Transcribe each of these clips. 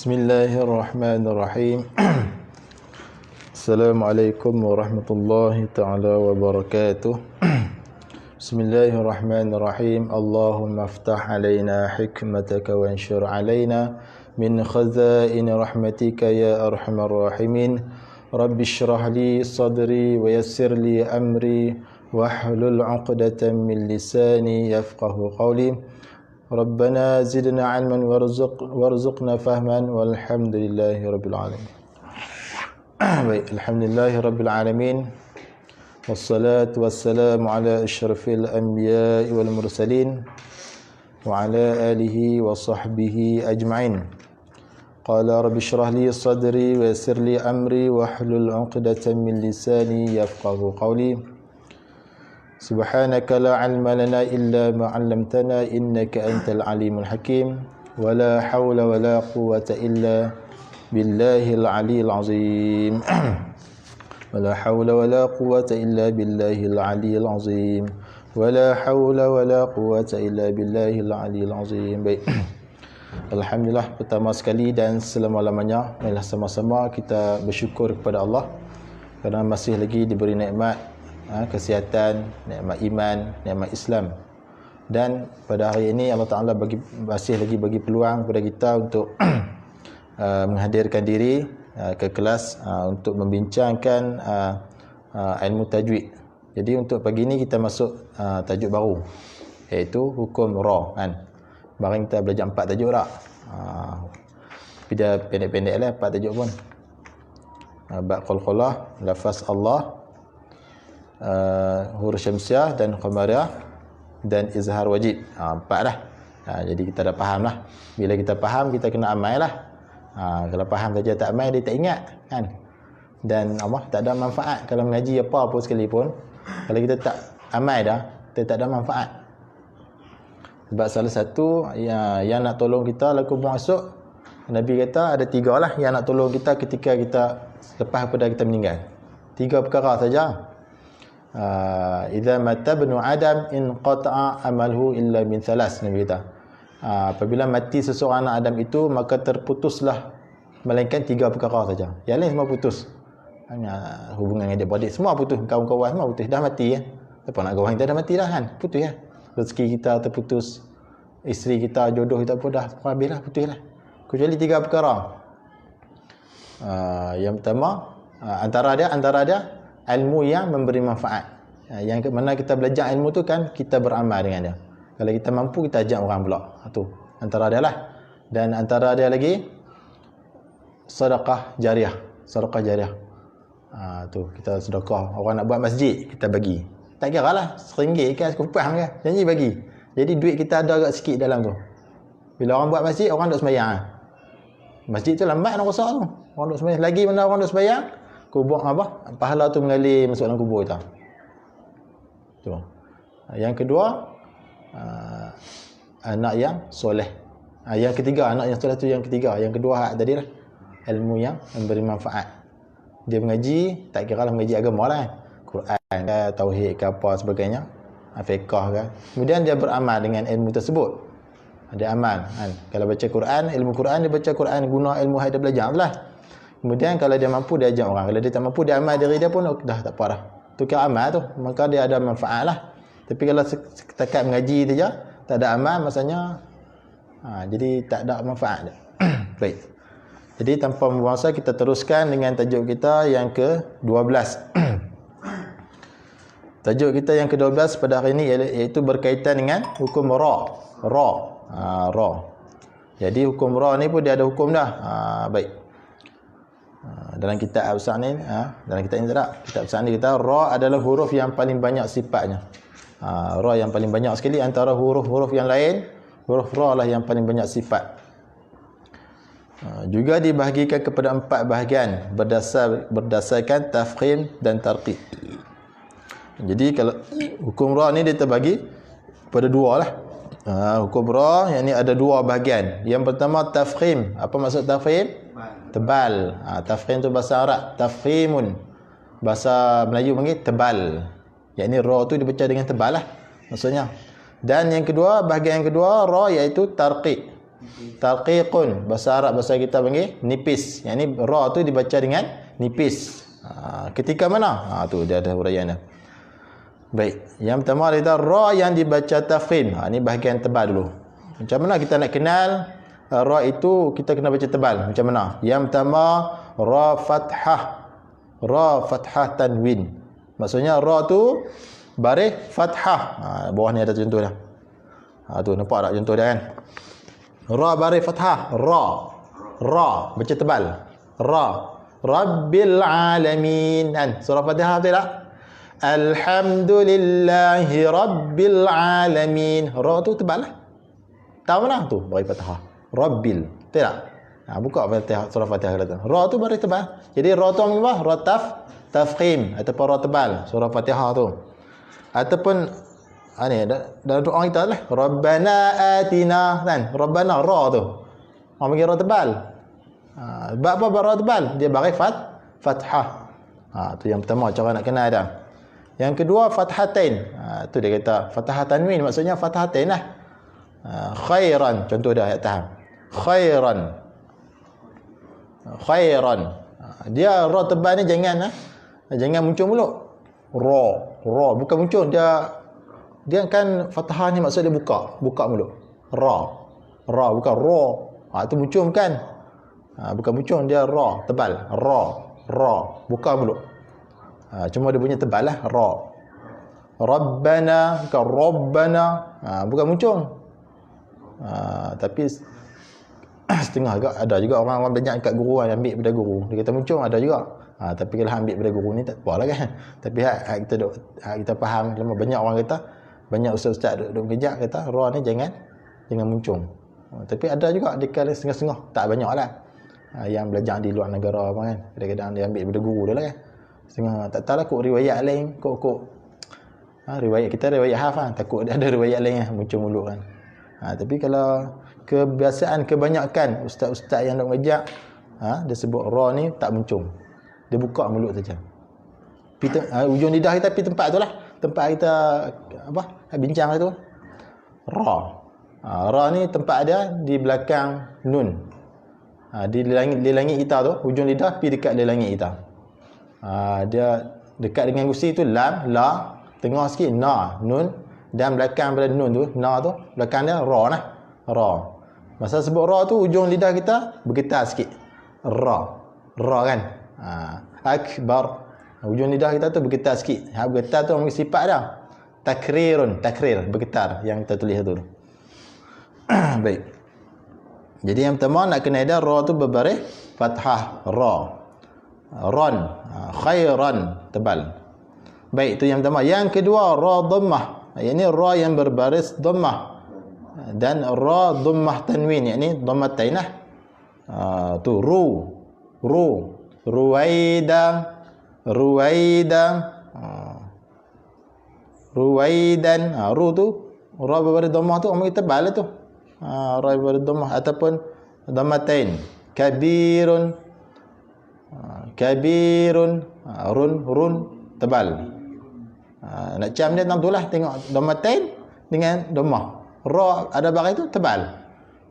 Bismillahirrahmanirrahim. Assalamualaikum warahmatullahi ta'ala wabarakatuh. Bismillahirrahmanirrahim. Allahumma aftah alaina hikmataka wa anshur alaina min khazain rahmatika ya arhamar rahimin. Rabbi shrah li sadri wa yassir li amri wahlul 'uqdatam min lisani yafqahu qawli. Rabbana zidna ilman warzuqna fahman walhamdulillahi rabbil alamin. Baik, alhamdulillahi rabbil alamin. Wassalatu wassalamu ala asyrafil anbiya'i wal mursalin wa ala alihi wa sahbihi ajma'in. Qala rabbi shrah li sadri wa yassir li amri wahlul 'uqdatam min lisani yafqahu qawli. Subhanaka la ilma lana illa ma 'allamtana innaka antal alimul hakim wa la hawla wa la quwwata illa billahil aliyyil azim. Wa la hawla wa la quwwata illa billahil aliyyil azim. Wa la hawla wa la quwwata illa billahil aliyyil azim. Baik. Alhamdulillah, pertama sekali dan selama-lamanya marilah sama-sama kita bersyukur kepada Allah kerana masih lagi diberi nikmat kesihatan, nikmat iman, nikmat Islam. Dan pada hari ini Allah Ta'ala masih lagi bagi peluang kepada kita untuk menghadirkan diri ke kelas untuk membincangkan ilmu tajwid. Jadi untuk pagi ini kita masuk tajuk baru, iaitu hukum ra kan. Barang kita belajar 4 tajuk tak? Tapi dah pendek-pendek lah 4 tajuk pun. Bab qalqalah, lafaz Allah, huruf syamsiah dan qamariyah dan izhar wajib. 4 dah. Jadi kita dah faham lah. Bila kita faham, kita kena amal lah. Kalau faham saja tak amal, dia tak ingat kan. Dan tak ada manfaat kalau mengaji apa-apa sekalipun. Kalau kita tak amal dah, kita tak ada manfaat. Sebab salah satu yang nak tolong kita laku buang esok, Nabi kata ada 3 lah yang nak tolong kita ketika kita lepas pada kita meninggal. 3 perkara saja. Idza mata ibnu Adam in qata'a amaluhu illa min thalas, Nabi kata. Apabila mati seseorang anak Adam itu, maka terputuslah melainkan 3 perkara saja. Yang lain semua putus. Hubungan dengan adik-beradik semua putus, kawan-kawan semua putus, dah mati ya. Apa nak kawan kita dah mati dah kan? Putus ya. Rezeki kita terputus, isteri kita, jodoh kita pun dah habislah, putuslah. Kecuali 3 perkara. Yang pertama, antara dia ilmu yang memberi manfaat. Yang mana kita belajar ilmu tu kan kita beramal dengan dia. Kalau kita mampu, kita ajak orang pula. Tu antara dia lah. Dan antara dia lagi sedekah jariah. Sedekah jariah. Tu kita sedekah. Orang nak buat masjid, kita bagi. Tak kira lah RM1 kan, sekupang kan. Janji bagi. Jadi duit kita ada agak sikit dalam tu. Bila orang buat masjid, orang duk sembahyang. Masjid tu lambat orang rosak tu. Orang duk sembahyang. Lagi mana orang duk sembahyang, kubur pahala tu mengalir masuk dalam kubur kita. Tu. Yang kedua, anak yang soleh. Yang ketiga, anak yang soleh tu yang ketiga. Yang kedua tadi lah, ilmu yang memberi manfaat. Dia mengaji, tak kira lah mengaji agama lah, Quran ke, tauhid ke apa sebagainya, fiqh ke. Kemudian dia beramal dengan ilmu tersebut. Dia amal kan. Kalau baca Quran, ilmu Quran, dia baca Quran, guna ilmu yang dia belajar lah. Kemudian kalau dia mampu, dia ajak orang. Kalau dia tak mampu, dia amal diri dia pun dah tak apa dah. Tu kira amal tu, maka dia ada manfaat lah. Tapi kalau setakat mengaji saja, tak ada amal, maksudnya jadi tak ada manfaat dia. Baik. Jadi tanpa membuang masa, kita teruskan dengan tajuk kita yang ke-12. Tajuk kita yang ke-12 pada hari ini iaitu berkaitan dengan hukum ra. Ra. Jadi hukum ra ni pun dia ada hukum dah. Baik. Dalam kitab besar ni, dalam kitab ini tak. Kitab besar ni kita ra adalah huruf yang paling banyak sifatnya. Ra yang paling banyak sekali antara huruf-huruf yang lain, huruf ra lah yang paling banyak sifat. Juga dibahagikan kepada 4 bahagian berdasarkan tafkhim dan tarqiq. Jadi kalau hukum ra ni dia terbagi pada 2 lah. Hukum ra yang ni ada 2 bahagian. Yang pertama tafkhim. Apa maksud tafkhim? Tebal. Tafkhim tu bahasa Arab, tafkhimun. Bahasa Melayu panggil tebal. Yang ni ra tu dibaca dengan tebal lah maksudnya. Dan yang kedua, bahagian yang kedua ra iaitu tarqiq. Tarqiqun. Bahasa Arab, bahasa kita panggil nipis. Yang ni ra tu dibaca dengan nipis. Ketika mana? Tu dia ada huraian dah. Baik. Yang pertama adalah ra yang dibaca tafkhim. Ni bahagian tebal dulu. Macam mana kita nak kenal ra itu kita kena baca tebal? Macam mana? Yang pertama ra fathah. Ra fathah tanwin. Maksudnya ra tu baris fathah. Bawah ni ada contoh dah. Tu nampak tak contoh dia kan? Ra baris fathah. Ra baca tebal. Ra Rabbil alamin. Kan? Surah Fatihah betul tak? Alhamdulillahi Rabbil alamin. Ra tu tebal lah. Tahu mana tu? Baris fathah. Rabbil. Betul tak? Buka Fatihah, surah Fatihah kata. Ra tu baris tebal. Jadi ra tu apa? Ra tafkhim ataupun ra tebal. Surah Fatihah tu. Ataupun ni dalam doa kita lah. Rabbana atina. Kan? Rabbana ra tu. Orang panggil ra tebal. Sebab apa ra tebal? Dia baris fathah. Tu yang pertama cara nak kenal dah. Yang kedua fathatain. Tu dia kata fathah tanwin maksudnya fathatain lah. Khairan contoh dah ayat tahap. Khairan. Dia ra tebal ni jangan muncul mulut. Ra bukan muncul, dia kan fathah ni maksud dia buka mulut. Ra bukan ra. Tu muncul kan. Bukan muncul, dia ra tebal. Ra buka mulut. Cuma dia punya tebal lah. Ra. Rabbana bukan Rabbana. Bukan muncul. Tapi setengah agak ada juga orang banyak kat guru yang ambil pada guru. Dia kata muncul ada juga. Tapi kalau ambil pada guru ni tak apalah kan. Tapi kita faham banyak orang kata, banyak ustaz-ustaz duk kejak kata ra ni jangan muncul. Tapi ada juga dikala setengah-setengah, tak banyaklah. Yang belajar di luar negara apa kan. Kadang-kadang dia ambil pada guru dia lah kan. Setengah tak tahulah kok riwayat lain kok riwayat kita riwayat hafal takut ada riwayat lain yang muncul mulut kan. Tapi kalau kebiasaan kebanyakan ustaz-ustaz yang nak ngajak dia sebut ra ni tak muncul. Dia buka mulut saja. Ujung lidah kita pergi tempat tu lah. Tempat kita bincang tu. Ra ni tempat dia di belakang nun. Di langit kita tu, ujung lidah pergi dekat langit kita. Dia dekat dengan gusi tu lam, la, tengah sikit na, nun, dan belakang pada nun tu, na tu, belakang dia ra lah. Ra. Masa sebut ra tu ujung lidah kita bergetar sikit. Ra kan. Akbar. Ujung lidah kita tu bergetar sikit. Bergetar tu memang sifat dah. Takrir bergetar yang kita tulis tu. Baik. Jadi yang pertama nak kena ada ra tu berbaris fathah ra. Ran, khairan tebal. Baik, itu yang pertama. Yang kedua ra dhammah. Ini ra yang berbaris dhammah. Dan ra dhammah tanwin, yakni dhammatain lah. Tu ruwaidan ru tu ra berbaris dhammah tu orang kita tebal tu. Ra berbaris dhammah ataupun dhammatain. Kabirun run tebal. Nak cam dia tang tulah tengok dhammatain dengan dhammah. Ra ada baris tu tebal.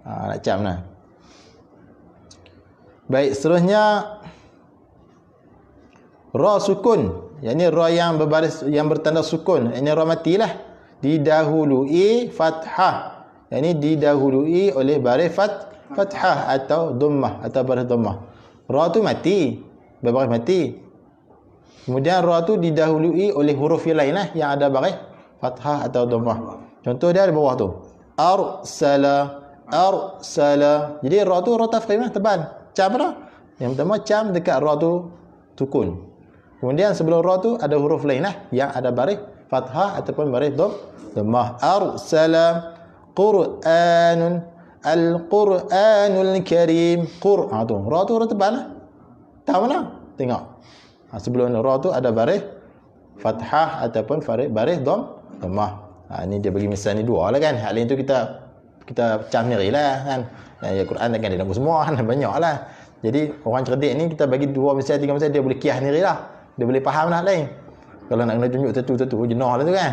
Nak cam nah. Baik, seterusnya ra sukun. Yakni ra yang berbaris yang bertanda sukun. Ini ra matilah. Didahului fathah. Yakni didahului oleh baris fathah atau dhammah atau baris dhammah. Ra tu mati, berbaris mati. Kemudian ra tu didahului oleh huruf yang lain lah yang ada baris fathah atau dhammah. Contoh dia di bawah tu. Arsala. Jadi ra tu ra tafkhim lah, tebal. Cam dah. Yang pertama cam dekat ra tu sukun. Kemudian sebelum ra tu ada huruf lain lah yang ada baris fathah ataupun baris dhammah. Arsala Qur'anun Al-Qur'anul Karim. Tu ra tu ra tebal lah. Tahu mana? Tengok. Sebelum ra tu ada baris fathah ataupun baris dhammah. Ni dia bagi misal ni dua lah kan. Hal lain tu kita cam sendiri lah kan. Ya Quran takkan dia nombor semua kan. Banyak lah. Jadi orang cerdik ni kita bagi dua misal, tiga misal, dia boleh kias sendiri lah. Dia boleh faham lah lain. Kalau nak kena tunjuk satu-satu jenah lah tu kan.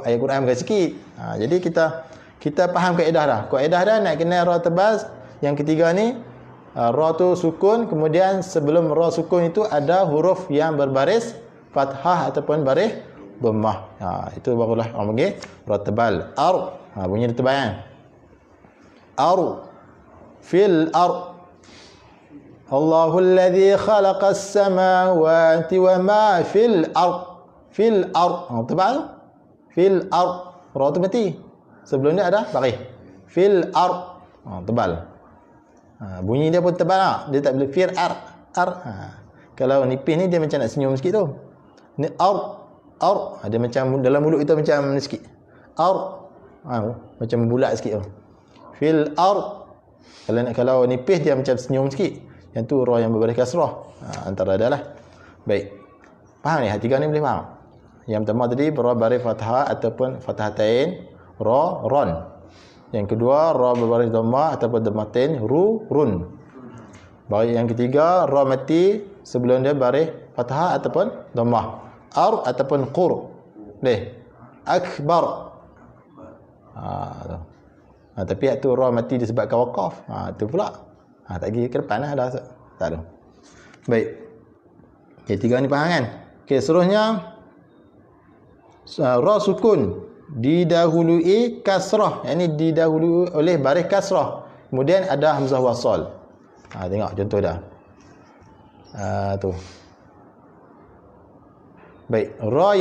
Ayat Quran bukan sikit. Jadi kita kita faham kaedah dah. Kaedah dah nak kena ra tebal. Yang ketiga ni ra tu sukun, kemudian sebelum ra sukun itu ada huruf yang berbaris fathah ataupun baris dhammah. Itu barulah orang panggil ra tebal. Bunyi dia tebal kan. Fil Allahul ladzi khalaqas samawati wa ma fil tebal. Fil ra tu mati. Sebelum dia ada baris. Fil tebal. Bunyi dia pun tebal tak? Dia tak boleh fir Kalau nipis ni dia macam nak senyum sikit tu. Ni dia macam dalam mulut kita macam ni sikit. Macam bulat sikit tu. Fil kalau nipis dia macam senyum sikit. Yang tu ra yang berbaris kasrah. Antara adalah. Baik. Faham ni? Tiga ni boleh faham. Yang pertama tadi ra baris fathah ataupun fathatain, ron. Yang kedua ra berbaris dhammah ataupun dhammatain, run. Baik, yang ketiga ra mati sebelum dia baris fathah ataupun dhammah. Ataupun qur. Akbar. Tapi itu ra mati disebabkan waqaf. Itu pula. Tak pergi ke depan dah. Tak ada. Baik. Okay, tiga ni faham kan? Okay, seterusnya ra sukun didahului kasrah. Yang ni didahului oleh baris kasrah. Kemudian ada hamzah wasal. Tengok contoh dah. Tu. Baik, ra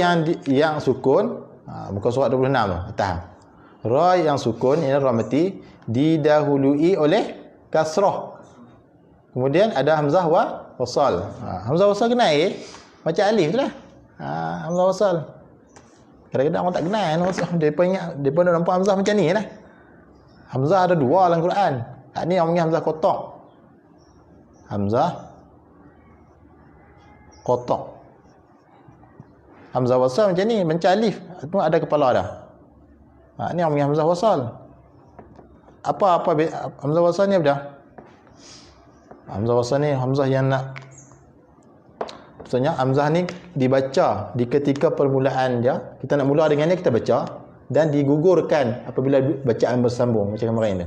yang sukun, muka surat 26 tu, atas. Ra yang sukun, ini ra mati, didahului oleh kasrah. Kemudian ada hamzah wasal. Hamzah wasal kena macam alif tu lah. Hamzah wasal. Kadang-kadang orang tak kenal. Mereka ingat, mereka nak nampak hamzah macam ni lah. Hamzah ada dua dalam Quran. Ni orang panggil hamzah kotak. Hamzah kotak. Hamzah wasal macam ni, macam alif. Itu ada kepala dah. Ni orang panggil hamzah wasal. Apa hamzah wasal ni apa? Hamzah wasal ni hamzah yang nak, maksudnya hamzah ni dibaca di ketika permulaan dia. Kita nak mula dengan dia, kita baca dan digugurkan apabila bacaan bersambung macam kemarin tu.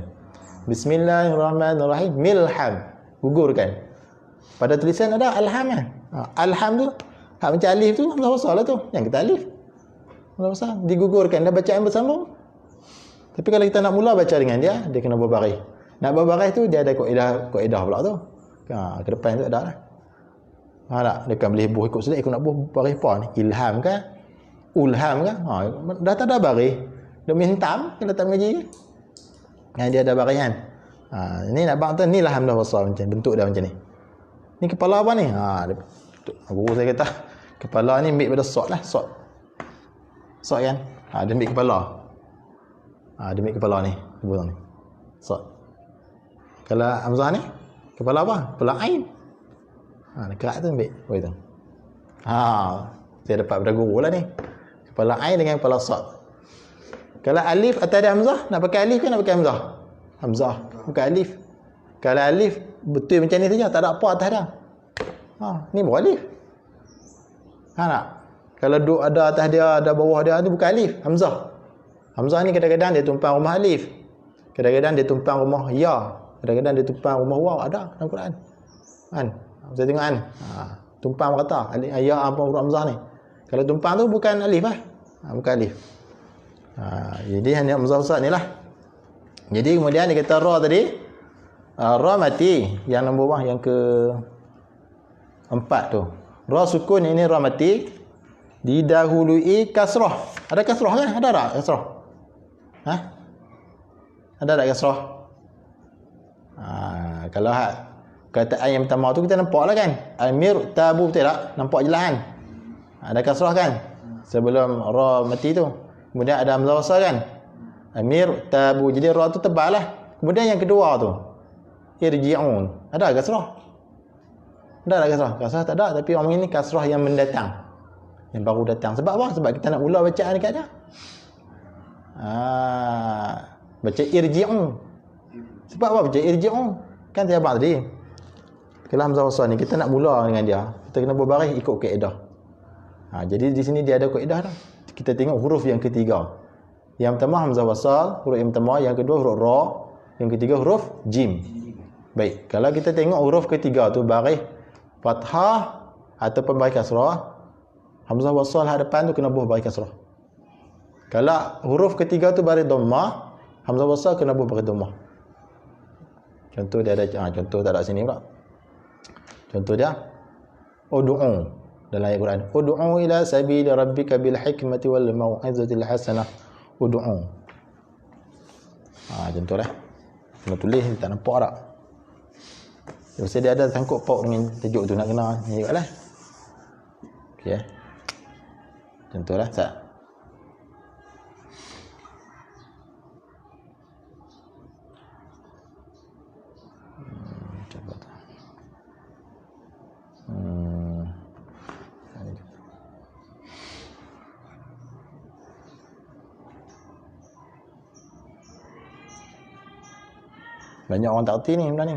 Bismillahirrahmanirrahim. Milham. Gugurkan. Pada tulisan ada alham kan? Alham tu hak macam alif tu hamzah wasal lah tu. Yang kita alif. Hamzah wasal digugurkan dan bacaan bersambung. Tapi kalau kita nak mula baca dengan dia kena berbaris. Nak berbaris tu dia ada kaedah pula tu. Ke depan tu ada lah. Tak? Dia kan boleh buh ikut sedek. Aku nak buh baris apa ni? Ilham kan? Ulham kan? Dah tak ada baris. Dia mintam. Kita tak mengaji kan? Dia ada baris kan? Ini nak bang tu. Ni lah hamzah wasal macam. Bentuk dia macam ni. Ni kepala apa ni? Guru saya kata. Kepala ni ambil pada sod lah. Sod kan? Dia ambil kepala. Dia ambil kepala ni. Ni. Sod. Kalau hamzah ni. Kepala apa? Kepala ain. Kerak tu ambil. Tu. Saya dapat pada guru lah ni. Kepala ain dengan kepala sad. Kalau alif atas ada hamzah, nak pakai alif ke nak pakai hamzah? Hamzah. Bukan alif. Kalau alif betul macam ni saja, tak ada apa atas dah. Ni baru alif. Tak? Kalau duk ada atas dia, ada bawah dia, ni bukan alif, hamzah. Hamzah ni kadang-kadang dia tumpang rumah alif. Kadang-kadang dia tumpang rumah ya. Kadang-kadang dia tumpang rumah waw, ada dalam Quran. Kan? Saya tengok kan. Tumpang kata ya apa huruf hamzah ni. Kalau tumpang tu bukan alif lah. Bukan alif. Jadi hanya hamzah wasal ni lah. Jadi kemudian dia kata ra tadi. Ra mati. Yang nombor yang ke 4 tu. Ra sukun ini ra mati. Didahului kasrah. Ada kasrah kan? Ada tak kasrah? Ada tak kasrah? Kalau kataan yang pertama tu kita nampak lah kan. Amir tabu betul tak? Nampak jelas kan? Ada kasrah kan? Sebelum ra mati tu. Kemudian ada hamzah wasal kan? Amir tabu. Jadi ra tu tebal lah. Kemudian yang kedua tu. Irji'un. Ada kasrah? Ada tak kasrah? Kasrah tak ada. Tapi orang ini kasrah yang mendatang. Yang baru datang. Sebab apa? Sebab kita nak mula bacaan dekat dia. Baca irji'un. Sebab apa baca irji'un? Kan saya abang tadi. Kalau hamzah wasal ni kita nak mula dengan dia, kita kena berbaris ikut kaedah. Jadi di sini dia ada kaedah dah. Kita tengok huruf yang ketiga. Yang pertama hamzah wasal, huruf yang pertama, yang kedua huruf ra, yang ketiga huruf jim. Baik, kalau kita tengok huruf ketiga tu baris fathah ataupun baris kasrah, hamzah wasal hadapan tu kena buh baris kasrah. Kalau huruf ketiga tu baris dhammah, hamzah wasal kena buh baris dhammah. Contoh dia ada contoh tak ada sini pula. Contoh dia ud'u dalam ayat Quran. Ud'u ila sabili rabbika bil hikmati wal mau'izatil hasanah. Ud'u. Contoh dah. Kena tulis tak nampak tak? Biasa dia ada sangkut pauk dengan tajuk tu nak kena ni jugaklah. Okey. Contoh dah, tak? Banyak orang tak erti ni benda ni.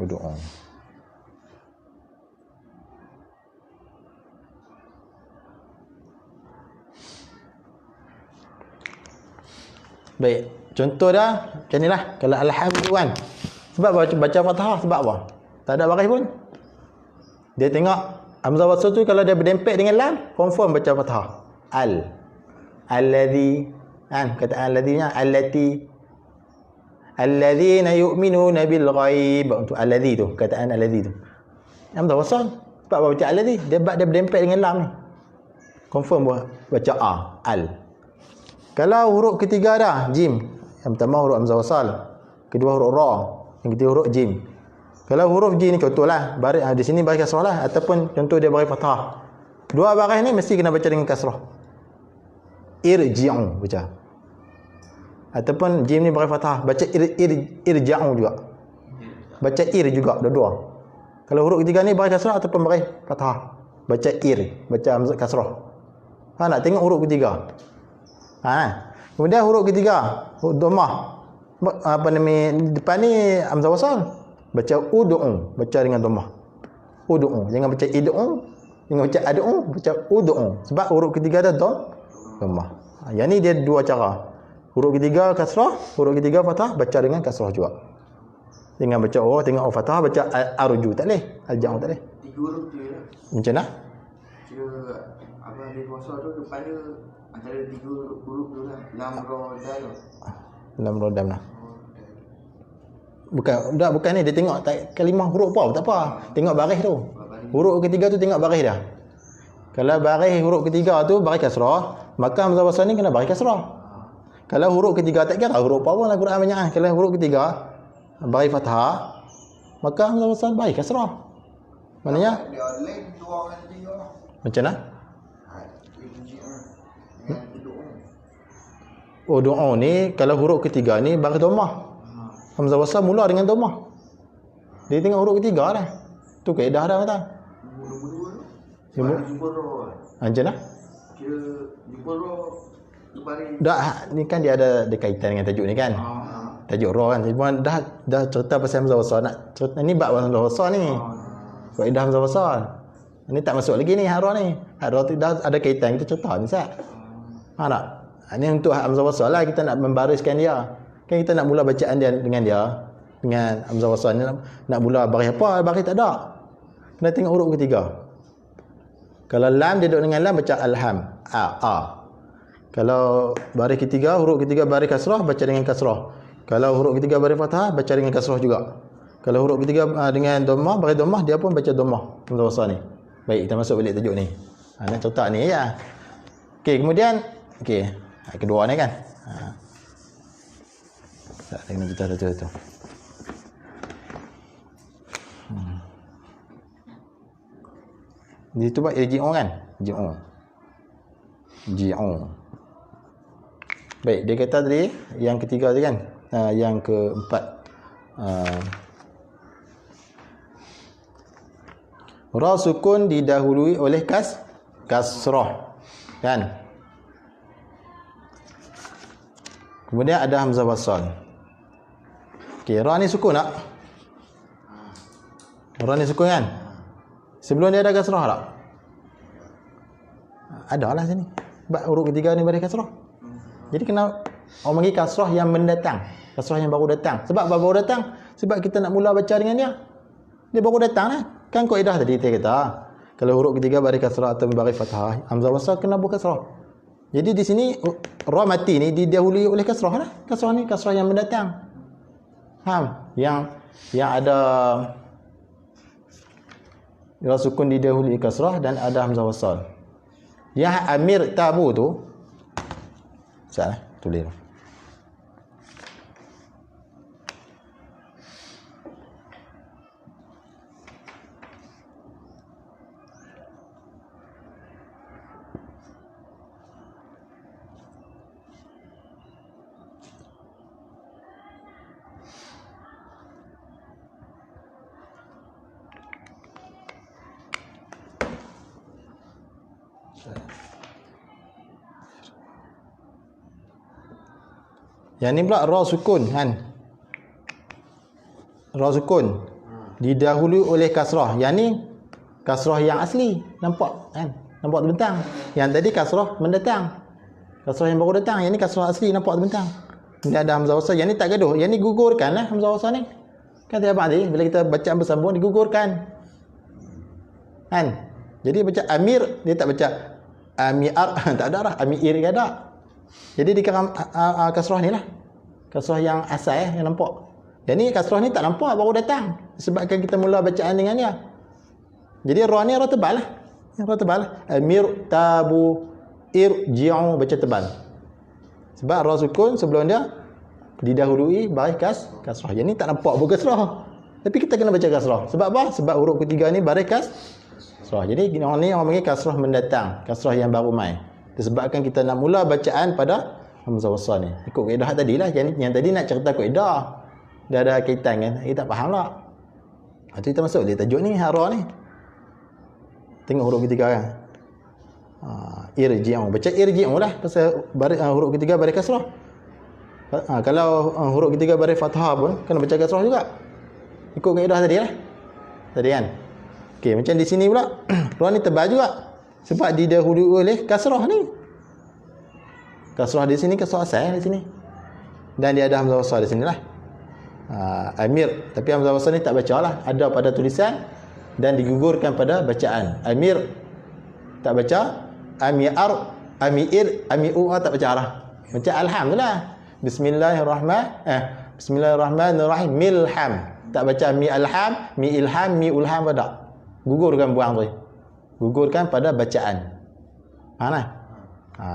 Berdoa. Baik, contoh dah macam inilah. Kalau alhamdulillah. Sebab baca Fathah sebab apa? Tak ada baris pun. Dia tengok hamzah wasl tu kalau dia berdempet dengan lam, confirm baca Fathah. Alladhi, kan? Kata alladhinya allati. Alladzina yu'minuna bil ghaib. Untuk alladhi tu, kataan alladhi tu. Hamzah wasl. Sebab baca alladhi, dia berdempet dengan lam ni. Confirm baca al. Kalau huruf ketiga dah, jim. Yang pertama huruf hamzah wasl, kedua huruf ra, yang ketiga huruf jim. Kalau huruf jim ni contohlah, baris di sini baris kasrah lah, ataupun contoh dia baris fathah. Dua baris ni mesti kena baca dengan kasrah. Irji'u baca. Ataupun jim ni baris fathah, baca irja'u juga. Baca ir juga, dua-dua. Kalau huruf ketiga ni baris kasrah ataupun baris fathah, baca baca hamzah kasrah. Nak tengok huruf ketiga. Kemudian huruf ketiga, huruf dhammah. Apa nama depan ni hamzah wasal. Baca ud'u, baca dengan dhammah. Ud'u, jangan baca id'u, jangan baca ad'u, baca ud'u. Sebab huruf ketiga ada dhammah. Yang ni dia dua cara. Huruf ketiga kasrah, huruf ketiga fathah, baca dengan kasrah juga. Jangan baca tengok fathah, baca arju tak leh, al-ja'u tak leh. Tiga huruf tu ya. Macam mana? Kira apa dia kuasa tu depan dia antara tiga huruf tu lah. Lam, ra, dal. Lam, ra, dal lah. Bukan ni dia tengok kalimah huruf apa, tak apa. Tengok baris tu. Huruf ketiga tu tengok baris dah. Kalau baris huruf ketiga tu baris kasrah, maka hamzah wasal ni kena baris kasrah. Kalau huruf ketiga tak kira huruf apa lah Quran banyak. Kalau huruf ketiga baris fathah, maka hamzah wasal baris kasrah. Maknanya dia lain dua dengan tiga. macam mana? Doa ni kalau huruf ketiga ni baris dhammah. Hamzah wasal mula dengan dhammah. Dia tengok huruf ketiga dah. Tu kaedah dah kata. Jumpa roh. Macam mana? Kira jumpa roh baris. Dah ni kan dia ada kaitan dengan tajuk ni kan. Tajuk roh kan. Cuma dah cerita pasal hamzah wasal, nak cerita ni bab hamzah wasal ni. Kaedah hamzah wasal. Ini tak masuk lagi ni hara ni. Hara tu dah ada kaitan kita cerita ni sat. Tak? Ini untuk hamzah wasal lah, kita nak membariskan dia. Kan kita nak mula bacaan dia dengan hamzah wasal ni, nak mula baris apa? Baris tak ada. Kena tengok huruf ketiga. Kalau lam dia duduk dengan lam, baca alham. A. Kalau baris ketiga, huruf ketiga baris kasrah, baca dengan kasrah. Kalau huruf ketiga baris fathah, baca dengan kasrah juga. Kalau huruf ketiga dengan dhammah, baris dhammah, dia pun baca dhammah hamzah wasal ni. Baik, kita masuk balik tajuk ni. Nak cerita ni ya. Okey, kemudian kedua ni kan. Tak kena cerita satu-satu. Di tu buat irji'u kan? Ji'u. Baik, dia kata tadi yang ketiga tadi kan? Yang keempat. Ra sukun didahului oleh kasrah. Kan? Kemudian ada hamzah wasal. Okey, ra ni sukun tak? Ra ni sukun kan? Sebelum dia ada kasrah tak? Ada lah sini. Sebab huruf ketiga ni baris kasrah. Jadi kena orang bagi kasrah yang mendatang. Kasrah yang baru datang. Sebab baru datang? Sebab kita nak mula baca dengan dia. Dia baru datang lah. Kan kaedah tadi kita kata, kalau huruf ketiga baris kasrah atau baris fathah, hamzah wasal kena berkasrah. Jadi di sini ra mati ni didahului oleh kasrah lah. Kasrah ni kasrah yang mendatang. Faham? Yang ada ra sukun didahului kasrah dan ada hamzah wasal. Yang amir tabu tu salah tulis. Yang ni pula ra sukun kan. Ra sukun didahului oleh kasrah. Yang ni kasrah yang asli. Nampak kan? Nampak terbentang. Yang tadi kasrah mendatang. Kasrah yang baru datang. Yang ni kasrah asli nampak terbentang. Dia ada hamzah wasal. Yang ni tak gaduh. Yang ni gugurkan lah hamzah wasal ni. Kan tiap tadi bila kita baca bersambung digugurkan. Kan? Jadi baca amir dia tak baca amir tak ada dah. Amir dia ada. Jadi di kasrah ni lah. Kasrah yang asal yang nampak. Yang ni kasrah ni tak nampak baru datang. Sebabkan kita mula bacaan dengan dia. Jadi ra ni ra tebal lah. Ra tebal lah. Amir tabu irji'u baca tebal. Sebab ra sukun sebelum dia didahului baris kasrah. Yang ni tak nampak pun kasrah. Tapi kita kena baca kasrah. Sebab apa? Sebab huruf ketiga ni baris kasrah. Jadi orang ni orang panggil kasrah mendatang. Kasrah yang baru mai. Disebabkan kita nak mula bacaan pada hamzah wasal ni. Ikut kaedah tadi lah. Yang tadi nak cerita kaedah. Dah ada kaitan kan. Kita tak faham tak? Itu kita masuk dia tajuk ni. Hara ni. Tengok huruf ketiga kan. Irji'u. Baca irji'u lah. Pasal huruf ketiga baris kasrah. Kalau huruf ketiga baris fathah pun kena baca kasrah juga. Ikut kaedah tadi lah. Tadi kan. Okey, macam di sini pula. Ra ni tebal juga. Sebab didahului oleh kasrah ni. Kasrah di sini kasrah asal di sini. Dan dia ada hamzah wasal di sinilah. Amir, tapi hamzah wasal ni tak baca lah. Ada pada tulisan dan digugurkan pada bacaan. Amir tak baca. Amir, amiu tak baca lah. Baca alhamdulillah. Bismillahirrahmanirrahim. Milham. Tak baca mi alham, mi ilham, mi ulham pada. Gugurkan buang tu. Gugurkan pada bacaan. Faham lah?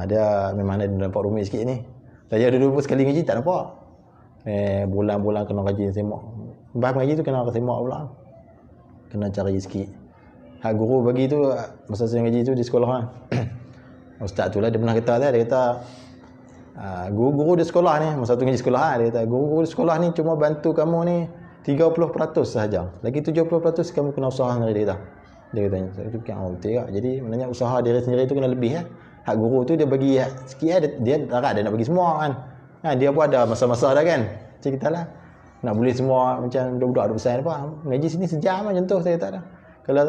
Dia memang ada nampak rumit sikit ni. Saya ada dulu sekali ngaji tak nampak. Bulan-bulan kena kaji semak. Bahas ngaji tu kena semak pula. Kena cari sikit. Hak guru bagi tu masa saya ngaji tu di sekolah kan. Ustaz tu lah dia pernah kata dia kata guru-guru di sekolah ni masa tu ngaji sekolah dia kata guru-guru di sekolah ni cuma bantu kamu ni 30% sahaja. Lagi 70% kamu kena usaha sendiri dia kata. Dia katanya, saya fikir betul tak? Jadi maknanya usaha diri sendiri tu kena lebih kan. Hak guru tu dia bagi sikit dia tak ada nak bagi semua kan. Dia pun ada masa-masa dah kan. Macam kita lah. Nak boleh semua macam budak-budak ada pesan apa. Ngaji sini sejam lah contoh saya kata dah. Kalau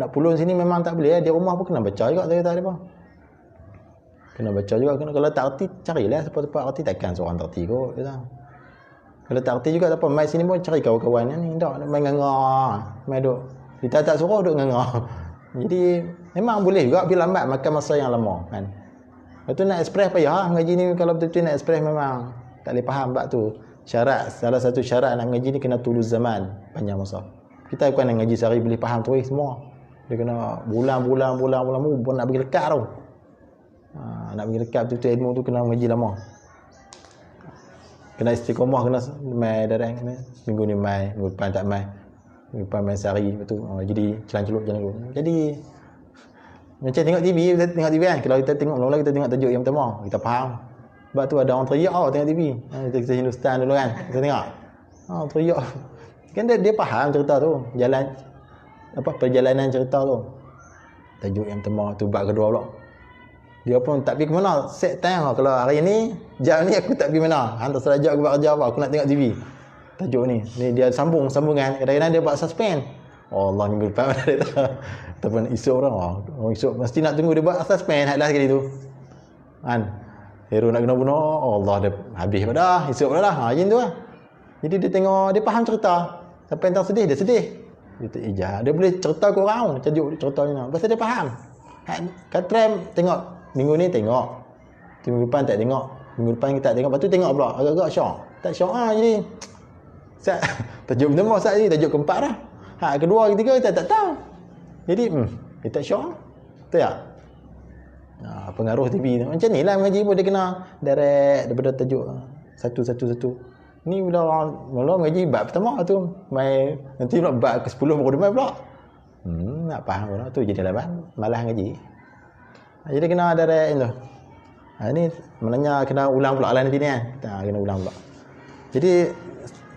nak pulun sini memang tak boleh. Di rumah pun kena baca juga saya kata dia apa. Kena baca juga. Kalau tak erti carilah tempat-tempat erti takkan seorang tak erti kot. Kalau tak erti juga tak apa. Mai sini pun cari kawan-kawan ni. Tak main ngangah. Main duk. Kita tak suruh duk ngangah. Jadi memang boleh juga bila lambat makan masa yang lama kan. Lepas tu nak express payah ngaji ni kalau betul-betul nak express memang tak boleh faham bab tu. Syarat salah satu syarat nak ngaji ni kena tulus zaman, panjang masa. Kita bukan nak ngaji sehari boleh faham terus semua. Dia kena bulan-bulan pun nak bagi lekat tu. Nak bagi lekat betul-betul ilmu tu kena ngaji lama. Kena istiqamah, kena mai darang kena. Minggu ni mai, minggu depan tak mai. Lepas main sehari betul. Jadi celan-celuk jalan dulu. Jadi macam tengok TV kan. Kalau kita tengok mula kita tengok tajuk yang pertama, kita faham. Sebab tu ada orang teriak tengok TV. Kita Hindustan dulu kan. Kita tengok. Teriak. Kan dia faham cerita tu. Jalan perjalanan cerita tu. Tajuk yang pertama tu bab kedua pula. Dia pun tak pergi ke mana. Set time kalau hari ni jam ni aku tak pergi mana. Hantar serajak aku buat kerja apa. Aku nak tengok TV. tajuk ni. Ni dia sambungan. Kadang-kadang dia buat suspend. Oh Allah, minggu depan mana dia tahu. Ataupun esok orang esok mesti nak tunggu dia buat suspend last kali tu. Kan? Hero nak kena bunuh, oh Allah dia habis dah. Esok dah. Macam tu lah. Jadi dia tengok, dia faham cerita. Siapa yang tak sedih, dia sedih. Dia tak ijah. Dia boleh cerita ke orang tajuk ceritanya. Pasal dia faham. Kat tram tengok minggu ni tengok. Minggu depan tak tengok. Minggu depan kita tak tengok. Lepas tu tengok pula agak-agak syok. Tak syok jadi. Tajuk pertama saat ni, tajuk keempat dah. Kedua, ketiga kita tak tahu. Jadi dia tak syok. Betul tak? Pengaruh TV tu. Macam ni lah mengaji pun dia kena direct daripada tajuk satu. Ni bila orang mula mengaji bab pertama tu, nanti pula bab ke-10 baru dia main pula. Nak faham pula tu jadi laban, malas ngaji. Jadi kena direct tu. Ni maknanya kena ulang pula lah nanti ni kan. Kena ulang pula. Jadi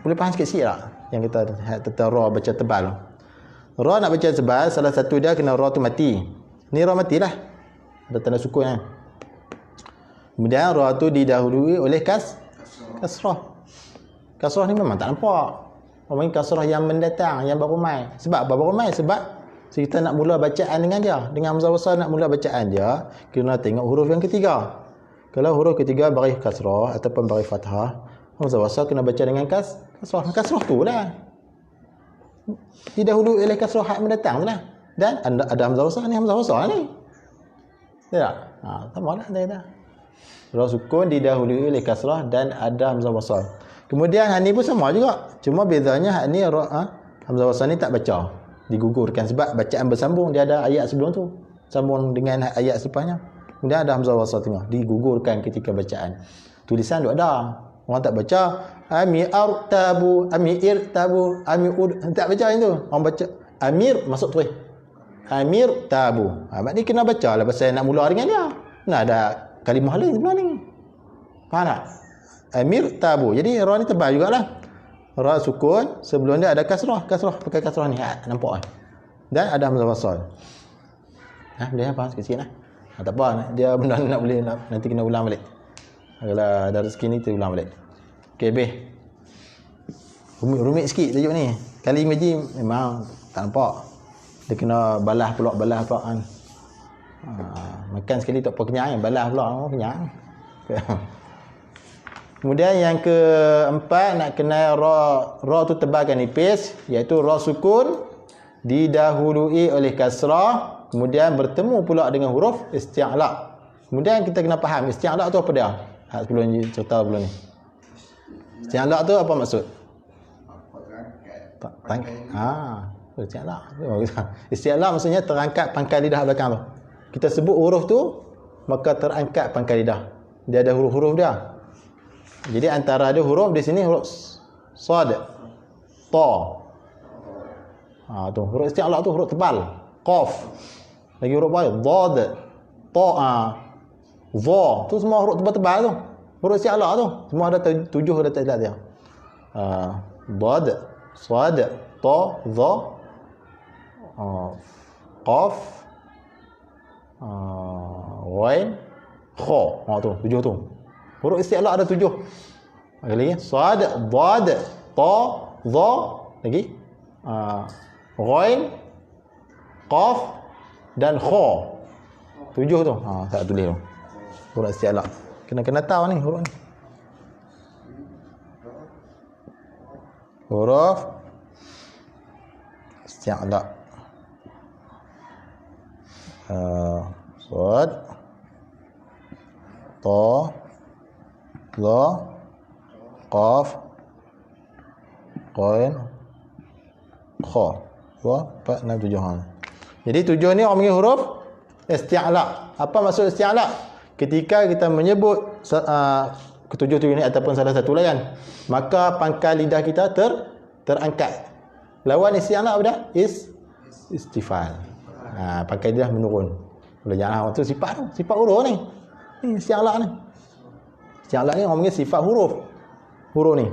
boleh faham sikit-sikit tak yang kita tentang ra baca tebal. Ra nak baca tebal, salah satu dia kena ra tu mati. Ni ra matilah. Ada tanda sukun kan. Kemudian ra tu didahului oleh kasrah. Kasrah ni memang tak nampak. Orang kasrah yang mendatang, yang baru mai. Sebab apa baru mai? Sebab kita nak mula bacaan dengan dia. Dengan hamzah wasal nak mula bacaan dia, kena tengok huruf yang ketiga. Kalau huruf ketiga baris kasrah ataupun baris fathah, hamzah wasal kena baca dengan kasrah. Kasrah tu lah. Didahului oleh kasrah hak mendatang tu lah. Dan ada hamzah wasal ni, hamzah wasal ni. Tak? Sama lah dia. Ra sukun didahului oleh kasrah dan ada hamzah wasal. Kemudian hak ni pun sama juga. Cuma bezanya hak ni hamzah wasal ni tak baca, digugurkan sebab bacaan bersambung, dia ada ayat sebelum tu sambung dengan ayat selepasnya. Kemudian ada hamzah wasal tengah, digugurkan ketika bacaan. Tulisan tu ada. Orang tak baca amir tabu, tak baca itu. Orang baca amir masuk tulis. Amir tabu. Mak ni kena baca lah pasal nak mula dengan dia. Nah ada kalimah lain sebelah ni. Faham tak? Amir tabu. Jadi ra ni tebal jugalah. Ra sukun, sebelum dia ada kasrah. Kasrah pakai kasrah ni. Nampak kan? Dan ada hamzah wasal. Dia faham sikit-sikit lah. Tak apa, dia benda nak boleh nanti kena ulang balik. Kalau ada rezeki ni kita ulang balik. Okey, habis. Rumit sikit tajuk ni. Kali ngaji memang tak nampak. Dia kena balas pula kan. Makan sekali tak apa kenyang, balas pula kenyang. Kemudian yang keempat nak kenal ra tu tebalkan nipis, iaitu ra sukun didahului oleh kasrah, kemudian bertemu pula dengan huruf isti'la. Kemudian kita kena faham isti'la tu apa dia? Sebelum ni cerita sebelum ni. Isti'la tu apa maksud? Isti'la maksudnya terangkat pangkal lidah belakang tu. Kita sebut huruf tu, maka terangkat pangkal lidah. Dia ada huruf-huruf dia. Jadi antara ada huruf di sini huruf sad, ta. Tu huruf isti'la tu huruf tebal. Qaf. Lagi huruf apa? Dad, ta, za. Tu semua huruf tebal-tebal tu. Huruf isti'la tu semua ada 7 ada tanda dia. Dad, sad, ta, za, qaf, ghain, kha. Tu 7 tu. Huruf isti'la ada 7. Lagi sad, dad, ta, za, lagi ghain, qaf dan kha. 7 tu. Tak tulis tu. Huruf isti'la. Kena tahu ni huruf ni. Huruf isti'la. Sad, ta, za, qaf, ghain, kha. 2, 4, 6, 7. Jadi 7 ni orang panggil huruf isti'la. Apa maksud isti'la? Ketika kita menyebut ketujuh-tujuh ni ataupun salah satu lah kan, maka pangkal lidah kita terangkat. Lawan isti'la apa dah? Istifal. Pangkal lidah menurun. Boleh jangan tu sifat huruf ni. Ni isti'la ni. Isti'la ni orang panggil sifat huruf. Huruf ni.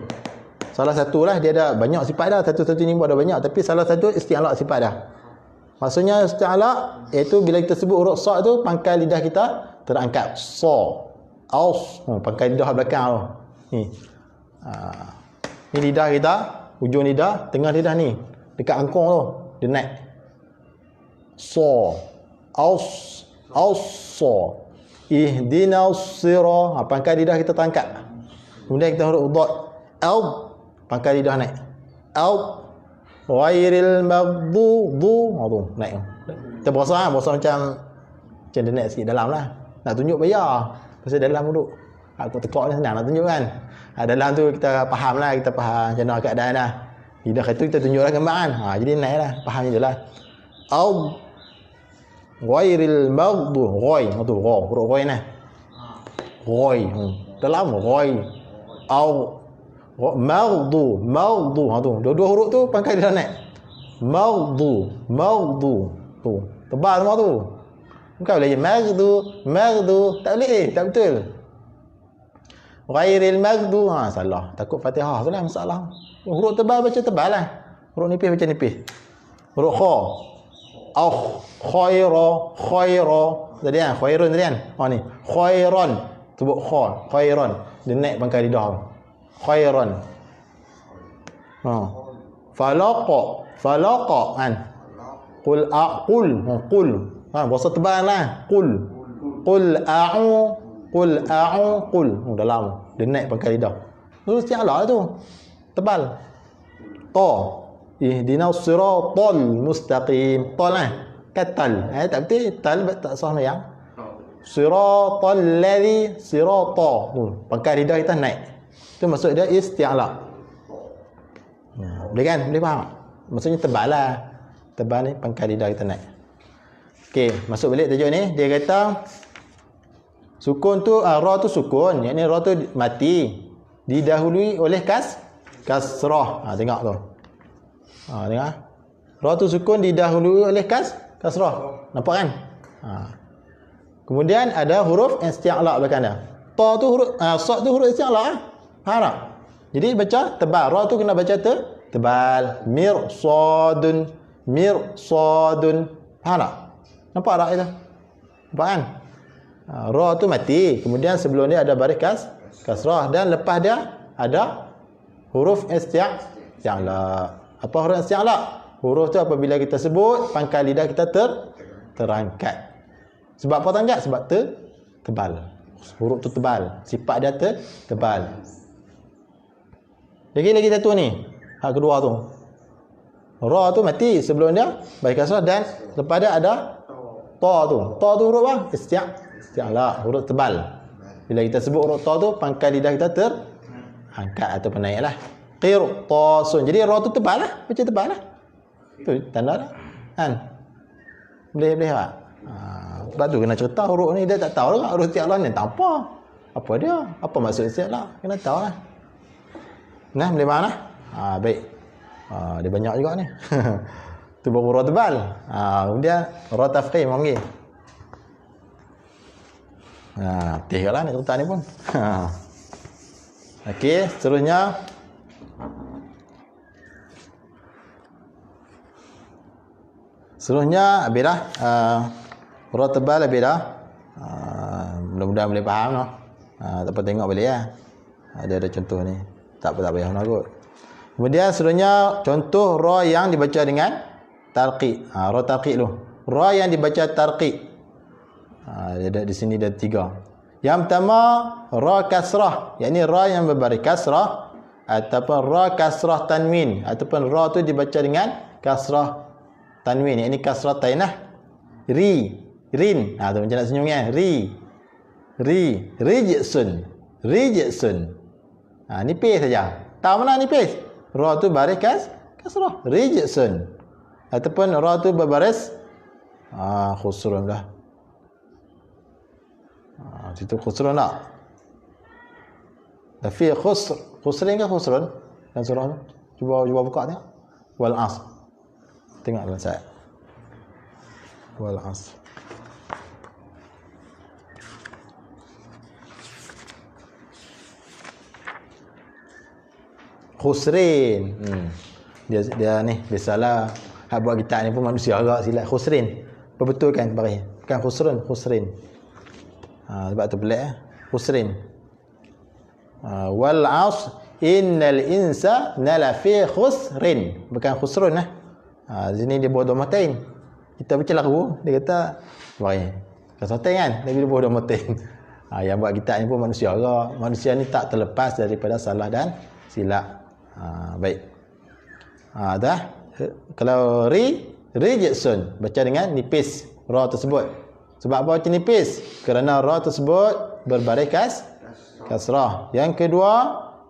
Salah satu lah, dia ada banyak sifat dah. Satu-satu ni pun ada banyak. Tapi salah satu isti'la sifat dah. Maksudnya isti'la iaitu bila kita sebut huruf sa tu, pangkal lidah kita terangkat. Sa, aus, pangkal lidah belakang tu. Ni. Ni lidah kita, hujung lidah, tengah lidah ni. Dekat angkung tu, dia naik. So. So. Ihdinas sirah. Pangkal lidah kita terangkat. Kemudian kita huruf dad. Al. Pangkal lidah naik. Al. Ghairil maghdubi. Tu naik. Kita berasa macam dia naik sikit dalam lah. Nak tunjuk bayar. Pasal dalam duduk. Aku tekak ni senang nak tunjuk kan. Dalam tu kita faham lah. Kita faham macam mana keadaan lah. Lidah itu kita tunjuk lah gambar kan. Jadi naik lah. Faham je lah. Al. Ghairil maghdubi. Ghai. Tu gha. Huruf ghai nah. Ghai. Dalam ghai. Al. Maghdu. Tu. Dua-dua huruf tu pangkal dia naik. Maghdu. Tu. Tebal semua tu. Bukan boleh je maghdu. Tak boleh, tak betul. Ghairil maghdu. Salah. Takut Fatihah tu lah masalah. Huruf tebal baca tebal lah. Huruf nipis baca nipis. Huruf kha. Khaira. Tadi kan? Khairun tadi kan? Ni. Khairan. Sebut kha. Khairan. Dia naik pangkal lidah. Khairan. Falaqa kan. Qul. Bahasa tebal lah. Qul a'u. Dalam. Dia naik pangkal lidah. Terus sialah tu. Tebal. Ta. Ihdinas siratal mustaqim. Ta lah. Katal. Tak betul. Tal tak sah yang. Siratal ladzi sirata. Pangkal lidah kita naik. Itu maksud dia isti'la. Boleh kan? Boleh faham? Maksudnya tebal lah. Tebal ni pangkal lidah kita naik. Okey, masuk balik tajuk ni. Dia kata sukun tu, ra tu sukun. Yang ni ra tu mati. Didahului oleh kasrah. Tengok tu. Tengok. Ra tu sukun didahului oleh kasrah. Nampak kan? Kemudian ada huruf isti'la belakang dia. Ta tu huruf, sad tu huruf isti'la. Faham tak? Jadi baca tebal. Ra tu kena baca tebal. Mirsadun. Faham tak? Nampak tak itu? Nampak kan? Ra tu mati. Kemudian sebelum dia ada baris kasrah. Dan lepas dia ada huruf isti'la. Apa huruf isti'la? Huruf tu apabila kita sebut, pangkal lidah kita terangkat. Sebab apa terangkat? Sebab tebal. Huruf tu tebal. Sifat dia tebal. Lagi satu ni. Hak kedua tu. Ra tu mati. Sebelum dia baris kasrah dan lepas dia ada ta tu. Ta tu huruf apa? Isti'la. Huruf tebal. Bila kita sebut huruf ta tu, pangkal lidah kita terangkat atau naik lah. Qirtasun. Jadi ra tu tebal lah. Baca tebal lah. Tu tanda lah. Kan? Boleh tak? Sebab tu kena cerita huruf ni. Dia tak tahu lah huruf isti'la ni. Tak apa. Apa dia? Apa maksud isti'la? Kena tahu lah. Nah, boleh faham lah? Baik. Dia banyak juga ni. Tu baru ra tebal. Kemudian ra tafkhim panggil. Teh lah ni cerita ni pun. Okey, seterusnya habis dah. Ra tebal habis dah. Mudah-mudahan boleh faham noh. Tak apa, tengok balik lah. Ada contoh ni. Tak payah nak kot. Kemudian seterusnya contoh ra yang dibaca dengan tarqiq. Ra tarqiq dulu. Ra yang dibaca tarqiq. Di sini ada 3. Yang pertama ra kasrah, yakni ra yang berbaris kasrah ataupun ra kasrah tanwin, ataupun ra tu dibaca dengan kasrah tanwin, yakni kasrah tainah. Rin. Tu macam nak senyum kan? Rijsun. Nipis saja. Tahu mana nipis? Ra tu baris kasrah. Rijsun. Ataupun ra tu berbaris khusrun dah. Situ khusrun tak? Tapi khusrin ke khusrun? Dan surah tu. Cuba buka tengok. Wal asr. Tengok dalam saya. Wal asr. Khusrin. Dia ni biasalah hak buat kitab ni pun manusia agak silap. Khusrin. Betul kan baris? Bukan khusrin. Sebab tu pelik Khusrin. Wal asr innal insana lafi khusrin, bukan khusrun lah. Sini dia bawa domatain. Kita baca lagu, dia kata baik. Kasatan kan, dia bawa domatain. Yang buat kita ni pun manusia juga. Manusia ni tak terlepas daripada salah dan silap. Baik. Dah. Kalau rejeksun, baca dengan nipis ra tersebut. Sebab apa baca nipis? Kerana ra tersebut berbaris kasrah. Yang kedua,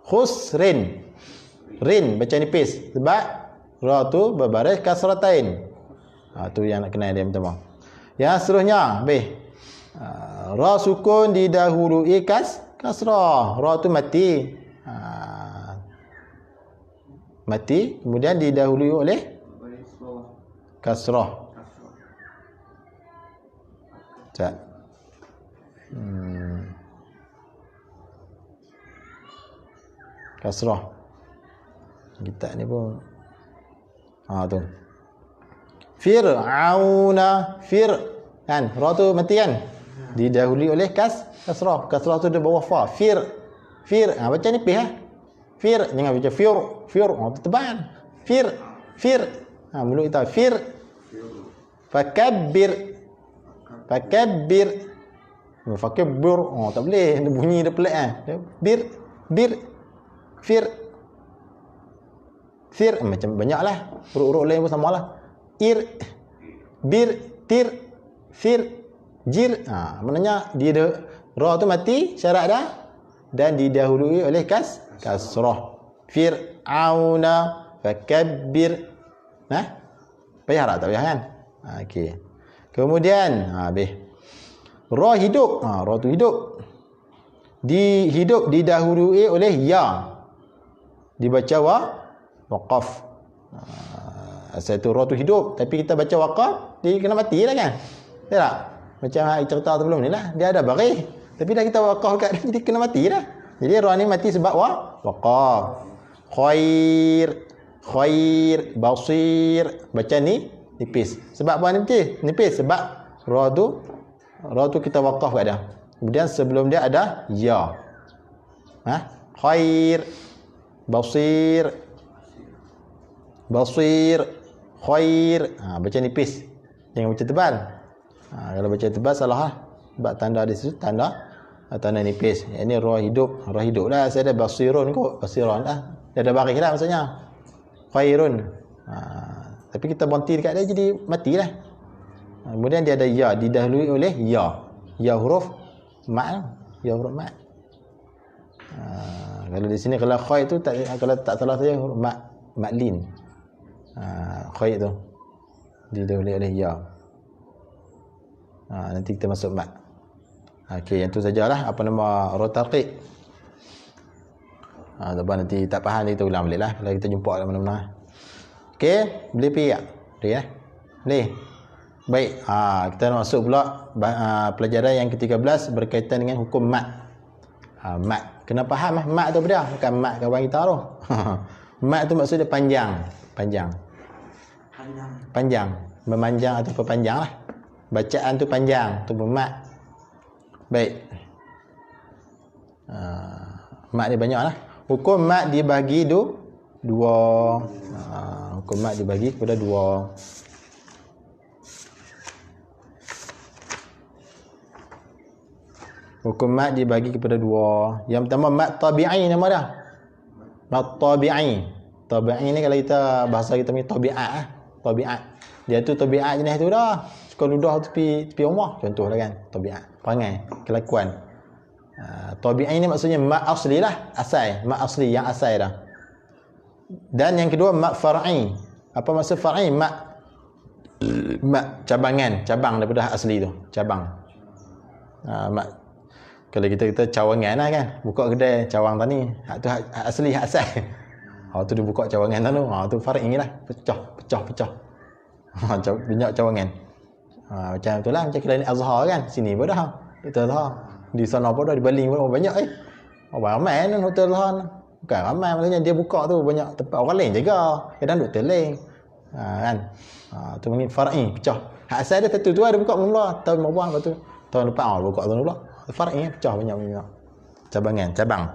khusrin. Rin baca nipis sebab ra tu berbaris kasratain. Tu yang nak kenal dia pertama. Yang seterusnya, ra sukun didahului kasrah. Ra tu mati. Mati kemudian didahului oleh kasrah. Cak. Kasrah. Kita ni pun tu. Fir'auna, kan? Ra tu mati kan? Didahului oleh kasrah. Kasrah tu di bawah fa. Fir. Baca ni pih jangan baca fir. Tu tebal. Fir. Mulut kita fir. Fakabbir. Fakabbir. Tak boleh. Bunyi dia pelik Bir. Fir. Macam banyak lah. Huruf-huruf lain pun sama lah. Bir. Tir. Fir. Jir. Maknanya dia ada ra tu mati syarat dah dan didahului oleh kasrah. Fir'auna fakabbir. Payah tak payah kan? Okey. Kemudian ra hidup. Ra tu hidup. Hidup didahului oleh ya. Dibaca waqaf. Asal tu ra tu hidup, tapi kita baca waqaf, dia kena mati lah kan? Betul tak? Macam cerita sebelum ni lah, dia ada baris, tapi dah kita waqaf kat dia, jadi kena mati dah. Jadi ra ni mati sebab waqaf. Khair, basir. Baca ni nipis. Sebab apa nipis? Sebab ra tu kita waqaf kat dia. Kemudian sebelum dia ada ya. Khair, basir, khair. Baca nipis. Jangan baca tebal. Kalau baca tebal salah lah. Sebab tanda di situ tanda nipis. Ini ra hidup lah. Saya ada basirun kot. Basiran lah. Dia ada baris lah maksudnya. Khairun. Tapi kita berhenti dekat dia jadi matilah. Kemudian dia ada ya, didahului oleh ya. Ya huruf mat. Ya huruf mat. Kalau di sini kalau khair tu kalau tak salah saya huruf matlin. Khair tu didahului oleh ya. Nanti kita masuk mat. Okey, yang tu sajalah apa nama ra taqiq. Sebab nanti tak faham kita ulang balik lah kalau kita jumpa dalam mana-mana. Okey, boleh pergi tak? Boleh lah. Boleh. Baik, kita masuk pula pelajaran yang ke-13 berkaitan dengan hukum mat. Mat. Kena faham mat tu apa dia? Bukan mat kawan kita tu. Mat tu maksudnya panjang. Memanjang atau perpanjang lah. Bacaan tu panjang, tu mat. Baik. Mat ni banyak lah. Hukum mat dibagi dua. Hukum mat dibagi kepada dua. Hukum mat dibagi kepada dua. Yang pertama mat tabi'i nama dia. Mat tabi'i. Tabi'i ni kalau kita bahasa kita punya tabi'at lah. Tabi'at. Dia tu tabi'at jenis tu dah. Suka ludah tepi rumah. Contohlah kan. Tabi'at. Perangai. Kelakuan. Tabi'i ni maksudnya mat asli lah. Asal. Mat asli yang asal dah. Dan yang kedua mat far'i. Apa maksud far'i? Mat cabangan. Cabang daripada asli tu. Cabang. Mat. Kalau kita cawangan lah kan. Buka kedai cawang tani. Hak tu hak asli, hak asal. Tu dia buka cawangan tu. Tu far'i lah. Pecah. Banyak cawangan. Macam tu lah. Macam kedai Azhar kan. Sini pun dah. Hotel Azhar. Di sana pun dah. Di Baling pun banyak ramai kan Hotel Azhar. Bukan ramai maksudnya. Dia buka tu banyak tempat orang lain jaga. Kadang duduk teling. Kan. Tu panggil far'i. Pecah. Hak asal dia satu tu ada buka mula. Tahun berapa. Lepas tu tahun lepas buka tahun pula. Far'i pecah banyak cabang.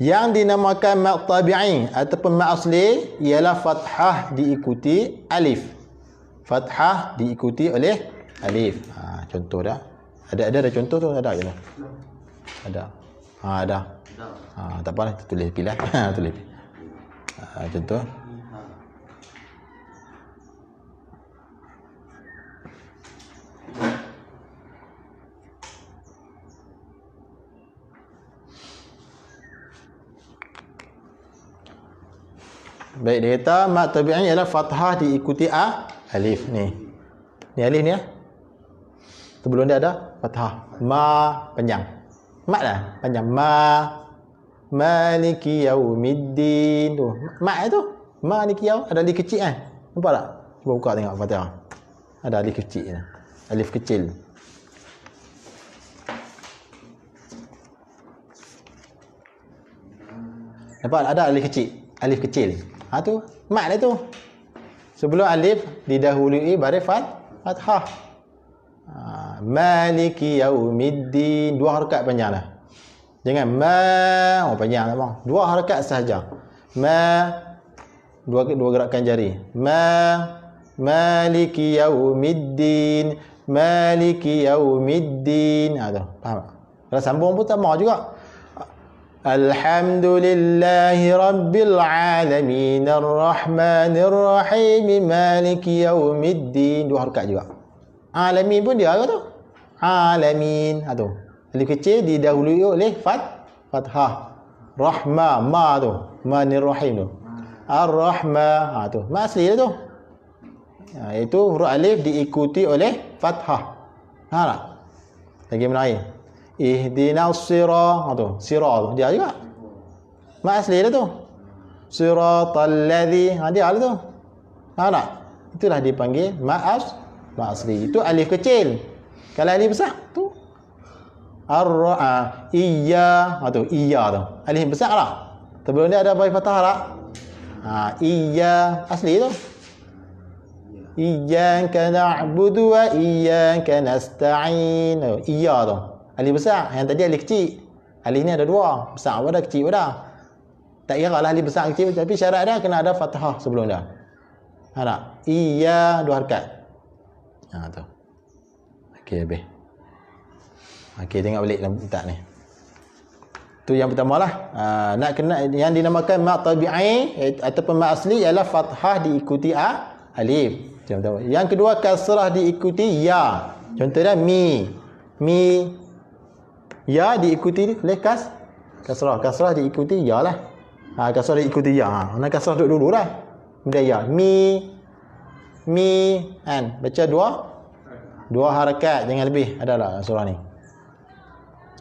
Yang dinamakan mat tabi'i ataupun mat asli ialah fathah diikuti alif. Fathah diikuti oleh alif. Contoh dah. Ada contoh tu ada ke? Ada. Ada. Tak apa lah, tulis pilah. Tulis. Contoh. Baik, dia kata mat tabi'i ialah fathah diikuti alif ni. Ni alif ni ya. Sebelum dia ada fathah. Ma panjang. Mat lah panjang. Maliki yaumiddin tu. Mat tu. Maliki yaum ada alif kecil kan? Nampak tak? Cuba buka tengok Fatihah. Ada alif kecil. Alif kecil. Nampak? Ada alif kecil. Alif kecil. Tu mat dia tu. Sebelum alif didahului baris fathah. Maliki yaumiddin, 2 harakat panjang lah. Jangan panjang lah bang. 2 harakat sahaja. Dua gerakan jari. Maliki yaumiddin, maliki yaumiddin. Tu faham tak? Kalau sambung pun sama juga. Alhamdulillahi rabbil alamin arrahmanir rahim maliki yaumiddin, 2 harakat juga. Alamin pun dia ke tu? Alamin. Tu. Alif kecil didahului oleh fathah. Rahma, ma tu. Manir rahim tu. Ar-Rahma. Tu. Ma asli dia tu. Itu huruf alif diikuti oleh fathah. Faham tak? Lagi mana lain? Ihdinas sirah. Tu. Sirah tu. Dia juga. Ma asli dia tu. Siratal ladzi. Dia tu. Faham tak? Itulah dipanggil ma asli. Itu alif kecil. Kalau alif besar tu iya tu, iya tu. Alif besar lah. Sebelum dia ada baris fathah tak? Iya asli tu. Iyyaka na'budu wa iyyaka nasta'in. Iya tu. Alif besar. Yang tadi alif kecil. Alif ni ada 2. Besar pun dah, kecil pun dah. Tak kira lah alif besar kecil, tapi syarat dia kena ada fathah sebelum dia. Faham tak? Iya 2 harakat. Tu. Okey, habis. Okey, tengok balik dalam kitab ni. Tu yang pertama lah. Nak kena yang dinamakan mat tabi'i ataupun mat asli ialah fathah diikuti alif. Yang kedua kasrah diikuti ya. Contohnya mi. Ya diikuti oleh kasrah. Kasrah diikuti ya lah. Kasrah diikuti ya. Mana kasrah duduk dulu lah. Kemudian ya. Mi kan baca 2 harakat, jangan lebih. Ada tak surah ni?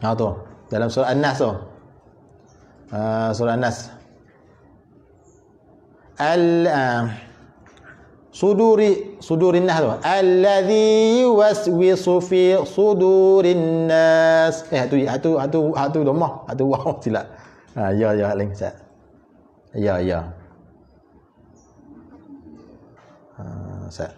Tu dalam surah An-Nas tu. Surah An-Nas. Sudurin nas tu. Allazi yuwaswisu fi sudurin nas. Tu domah. Tu wow silap. Ya lain Ustaz. Ya. Ustaz.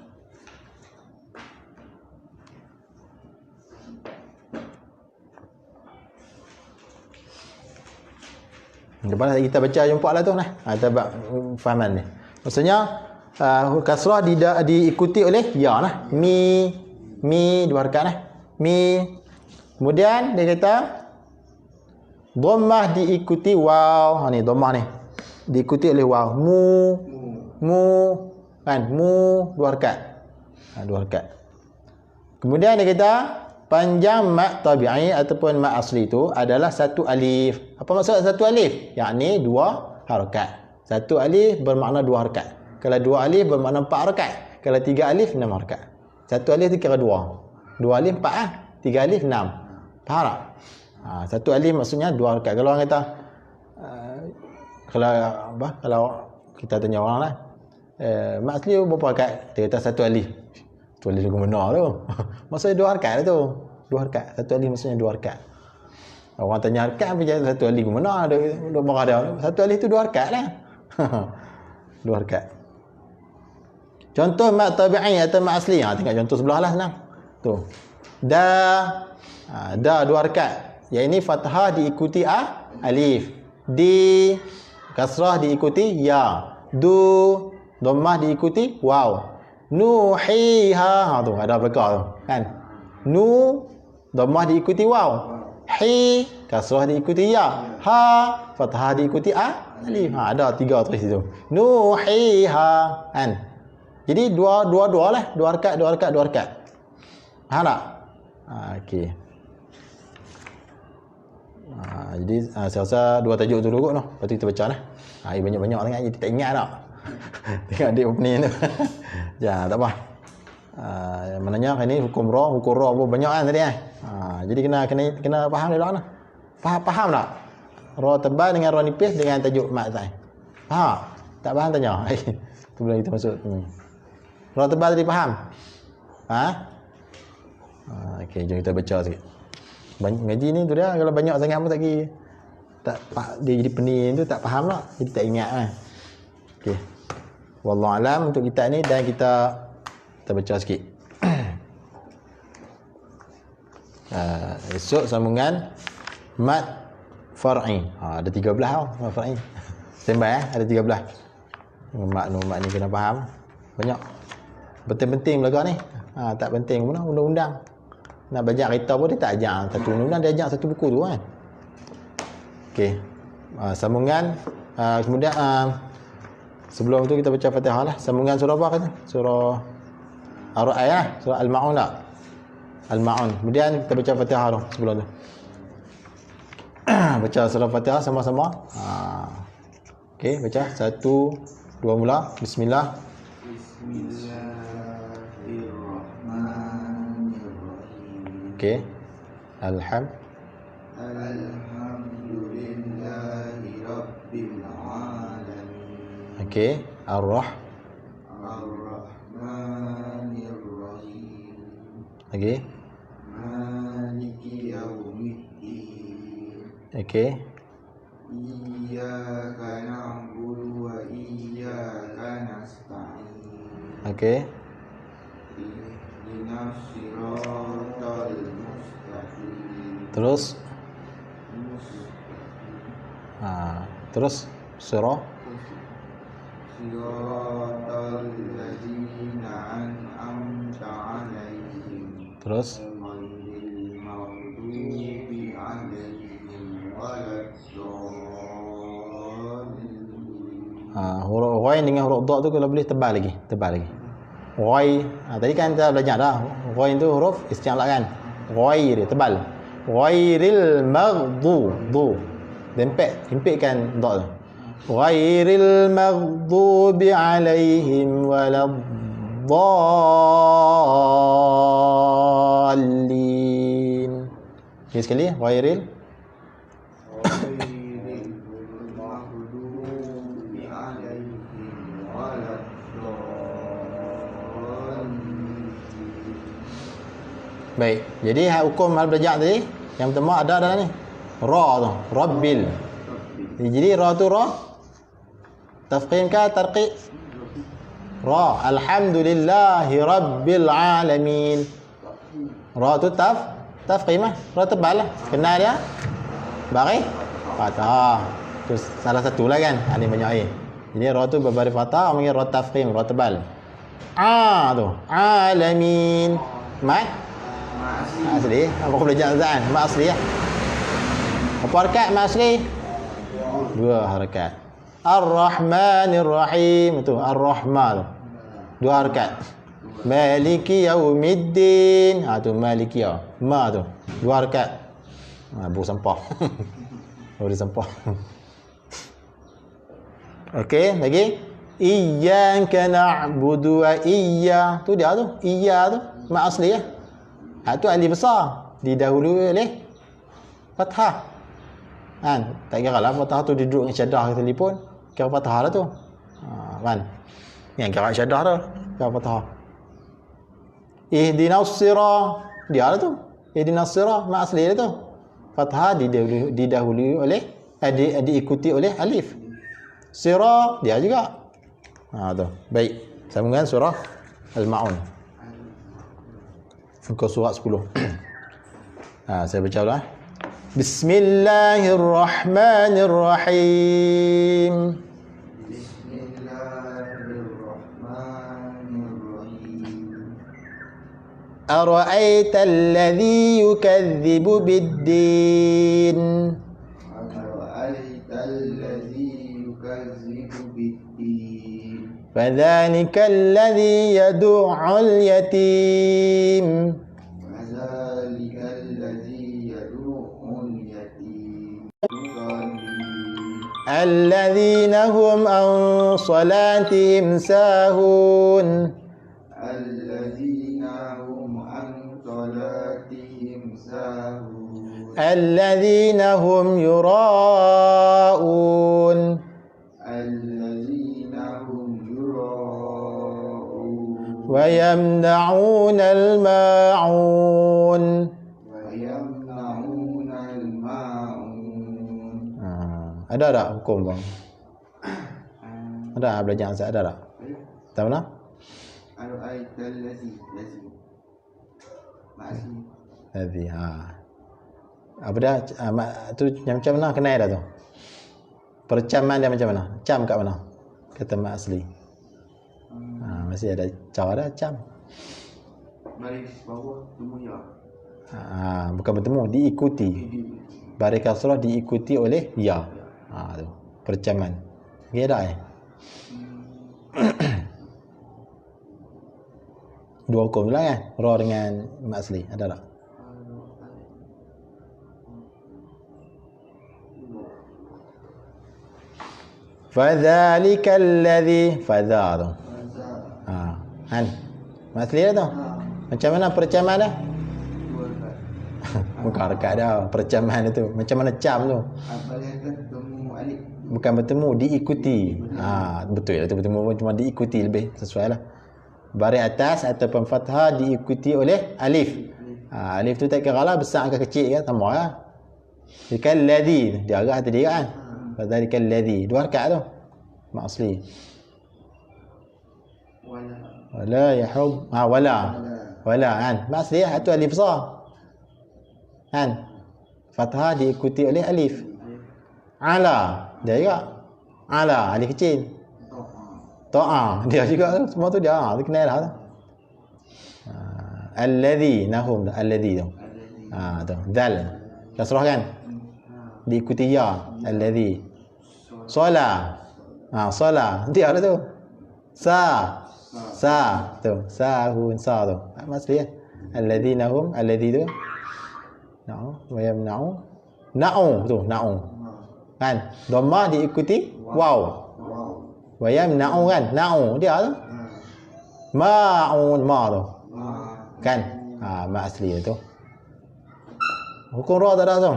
Lepas kita baca jumpa lah tu nah. Kita fahaman ni. Maksudnya kasrah diikuti oleh ya lah. Mi 2 harakat lah. Mi. Kemudian dia kata dhammah diikuti waw. Ni dhammah ni. Diikuti oleh waw. Mu kan 2 harakat. 2 harakat. Kemudian dia kata panjang mat tabi'i ataupun mat asli itu adalah 1 alif. Apa maksud 1 alif? Yakni 2 harakat. 1 alif bermakna 2 harakat. Kalau 2 alif bermakna 4 harakat. Kalau 3 alif 6 harakat. 1 alif tu kira 2. 2 alif 4 ah. 3 alif 6. Faham tak? 1 alif maksudnya 2 harakat. Kalau orang kata kalau kita tanya orang lah, mat asli berapa harakat? Dia kata 1 alif. 1 alif lagu benar tu. Maksudnya 2 harakat lah tu. 2 harakat. 1 alif maksudnya 2 harakat. Orang tanya harakat apa jadi 1 alif mana ada marah dia. 1 alif tu 2 harakat lah. 2 harakat. Contoh mat tabi'i atau mat asli. Tengok contoh sebelah lah senang. Tu. Da 2 harakat. Yang ini fathah diikuti alif. Di kasrah diikuti ya. Du dhammah diikuti waw. Nuhiha. Tu ada belakang tu kan. Nu dhammah diikuti waw. Hi kasrah diikuti ya. Ha fathah diikuti alif. Ada 3 terus itu. Nuhiha kan. Jadi dua lah, 2 rakaat. Faham tak? Okey. Jadi saya rasa 2 tajuk tu dulu noh. Lepas tu kita baca lah. Banyak-banyak sangat jadi tak ingat tak. Tengok dia opening tu. Ya, tak apa. Maknanya ni hukum ra pun banyak kan tadi kan. Jadi kena faham dulu lah. Faham tak? Ra tebal dengan ra nipis dengan tajuk mat sai. Faham? Tak faham tanya. Tu bila kita masuk ni. Ra tebal tadi faham? Okey, jom kita baca sikit. Ngaji ni tu dia, kalau banyak sangat pun dia jadi pening tu tak faham lah. Jadi tak ingat kan. Okey. Wallahu alam untuk kita ni, dan kita baca sikit. Esok sambungan mat far'i. Ada 13 tau mat far'i. Standby ada 13. Mat ni kena faham. Banyak. Penting-penting belakang ni. Tak penting pun undang-undang. Nak belajar kereta pun dia tak ajar satu undang-undang, dia ajar satu buku tu kan. Okey. Sambungan kemudian sebelum tu kita baca Fatihah lah. Sambungan surah apa kata? Surah Ar-Ra'd lah, surah Al-Ma'un tak? Al-Ma'un. Kemudian kita baca Fatihah tu sebelum tu. Baca surah Fatihah sama-sama. Okey, baca 1 2 mula. Bismillah. Okey. Alhamdulillahi rabbil alamin. Okey. Ar-Rahmanir Rahim. Okey. Maliki yaumiddin. Okey. Iyyaka na'budu wa iyyaka nasta'in. Okey. Terus surah terus huruf ghain dengan huruf dha tu kalau boleh tebal lagi. Ghain tadi kan kita belajar dah. Ghain tu huruf isti'la kan. Ghair tebal. Ghairil maghdubi. Impitkan dha tu. Ghairil maghdubi alaihim waladdallin. Okey sekali, ghairil maghdubi alaihim waladdallin. Baik, jadi hukum hal belajar tadi yang pertama ada dalam ni. Ra tu, Rabbil. Jadi ra tu ra tafkhim ka tarqiq? Ra. Alhamdulillahi rabbil alamin. Ra tu tafkhim lah. Ra tebal lah. Kenal dia? Baris fathah. Tu salah satu lah kan. Ada banyak air. Jadi ra tu berbaris fathah, panggil ra tafkhim, ra tebal. Tu alamin. Mat asli. Apa belajar azan? Mat asli lah. Apa harakat mat asli? 2 harakat. Ar-Rahmanir Rahim tu, Ar-Rahman. 2 harakat. Maliki yaumiddin. Tu Maliki ya. Ma tu 2 harakat. Bau sampah. Bau sampah. Okey, lagi. Iyyaka na'budu wa iyya. Tu dia tu. Iyya tu mat asli ya. Tu alif besar didahului oleh fathah. Kan? Tak kira lah fathah tu dia duduk dengan syadah ke telefon, kira fathah lah tu. Kan? Yang kira syadah tu, kira fathah. Ihdinas sirah, dia lah tu. Ihdinas sirah, mak asli dia tu. Fathah didahului oleh, diikuti oleh alif. Sirah, dia juga. Tu. Baik. Sambungan surah Al-Ma'un. Muka surat 10. Saya baca dulu. Bismillahirrahmanirrahim. Bismillahirrahmanirrahim. Ara'aita alladhi yukadzibu bid-din. Ara'aita alladhi yukazzibu bid-din. Fadhalika alladhi yad'u'ul yatim. Fadzalika alladhi yad'u'ul yatim. Alladhina hum an salatihim sahun. Alladzina hum an salatihim sahun. Alladhina hum yura'un. Alladzina hum yura'un. Wa yamna'una al-ma'un. Wa yamna'una al-ma'un. Ada tak hukum bang? Ada belajar ansat ada tak? Tahu nak? Ara'aita allazi masih Tadi apa dah tu macam mana kenal dah tu? Percaman dia macam mana? Cam kat mana? Kata mak asli. Masih ada cara dah cam. baris bawah temu ya. Bukan bertemu, diikuti. Baris kasrah diikuti oleh ya. Tu percaman. Okey dah Dua hukum lah kan? Ra dengan mak asli. Ada tak? Fadzalika alladhi fadza tu. Kan? Mak asli dah tu. Macam mana percaman dah? Bukan rekat dah percaman itu. Macam mana cam tu? Apa yang ketemu alif? Bukan bertemu, diikuti. Betul lah tu, bertemu cuma diikuti lebih sesuai lah. Baris atas ataupun fathah diikuti oleh alif. Alif tu tak kira lah besar ke kecil ke, sama lah. Dikal ladhi, dia agak tadi kan. Fadzalika alladhi, dua rakaat tu. Mak asli. Wala yahub. Wala kan. Mak asli tu alif besar. Kan? Fathah diikuti oleh alif. Ala, dia juga. Ala, alif kecil. Ta'a, dia juga tu. Semua tu dia. Dia kenal lah tu. Alladhi, nahum. Alladhi tu. Tu. Dal. Kasrah kan? Diikuti ya. Alladhi. Sola. Sola. Dia lah tu. Sa. Tu. Sahun. Sa tu. Maksudnya. Alladhi nahum. Alladhi tu. Na'u. Wayam na'u. Na'u tu. Na'u. Kan? Dhammah diikuti waw. Wayam na'u kan? Na'u dia tu. Ma'un ma tu. Kan? Ma asli tu. Hukum ra tak ada tu?